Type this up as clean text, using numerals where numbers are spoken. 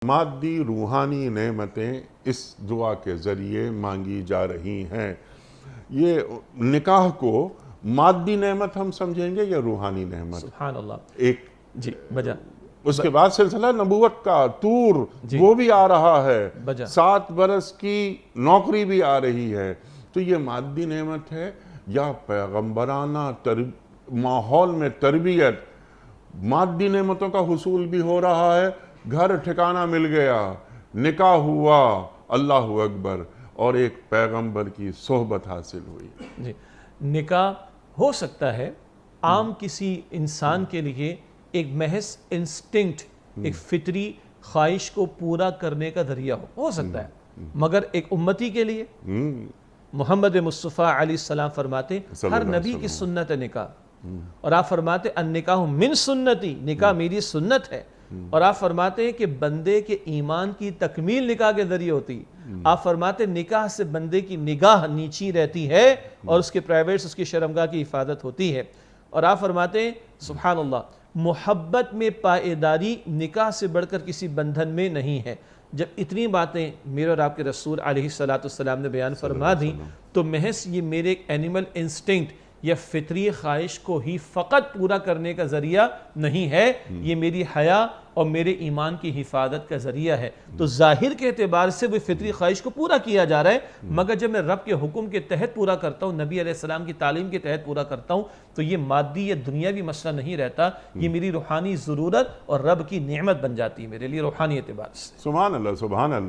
مادی روحانی نعمتیں اس دعا کے ذریعے مانگی جا رہی ہیں۔ یہ نکاح کو مادی نعمت ہم سمجھیں گے یا روحانی نعمت؟ سبحان اللہ۔ ایک جی بجا اس کے بعد سلسلہ نبوت کا طور وہ بھی آ رہا ہے، 7 برس کی نوکری بھی آ رہی ہے۔ تو یہ مادی نعمت ہے یا پیغمبرانہ ماحول میں تربیت؟ مادی نعمتوں کا حصول بھی ہو رہا ہے، گھر ٹھکانہ مل گیا، نکاح ہوا، اللہ اکبر، اور ایک پیغمبر کی صحبت حاصل ہوئی۔ جی نکاح ہو سکتا ہے عام کسی انسان کے لیے ایک محض انسٹنکٹ، ایک فطری خواہش کو پورا کرنے کا ذریعہ ہو سکتا ہے، مگر ایک امتی کے لیے محمد مصطفیٰ علیہ السلام فرماتے ہر نبی کی سنت ہے نکاح، اور آپ فرماتے النکاح من سنتی، نکاح میری سنت ہے، اور آپ فرماتے ہیں کہ بندے کے ایمان کی تکمیل نکاح کے ذریعے ہوتی۔ آپ فرماتے نکاح سے بندے کی نگاہ نیچی رہتی ہے اور اس کے پرائیویٹس، اس کی شرمگاہ کی حفاظت ہوتی ہے، اور آپ فرماتے ہیں سبحان اللہ محبت میں پائیداری نکاح سے بڑھ کر کسی بندھن میں نہیں ہے۔ جب اتنی باتیں میرے اور آپ کے رسول علیہ السلام نے بیان فرما دیں تو محض یہ میرے ایک اینیمل انسٹنکٹ یا فطری خواہش کو ہی فقط پورا کرنے کا ذریعہ نہیں ہے، یہ میری حیا اور میرے ایمان کی حفاظت کا ذریعہ ہے۔ تو ظاہر کے اعتبار سے وہ فطری خواہش کو پورا کیا جا رہا ہے، مگر جب میں رب کے حکم کے تحت پورا کرتا ہوں، نبی علیہ السلام کی تعلیم کے تحت پورا کرتا ہوں، تو یہ مادی یا دنیاوی مسئلہ نہیں رہتا، یہ میری روحانی ضرورت اور رب کی نعمت بن جاتی ہے میرے لیے روحانی اعتبار سے۔ سبحان اللہ، سبحان اللہ۔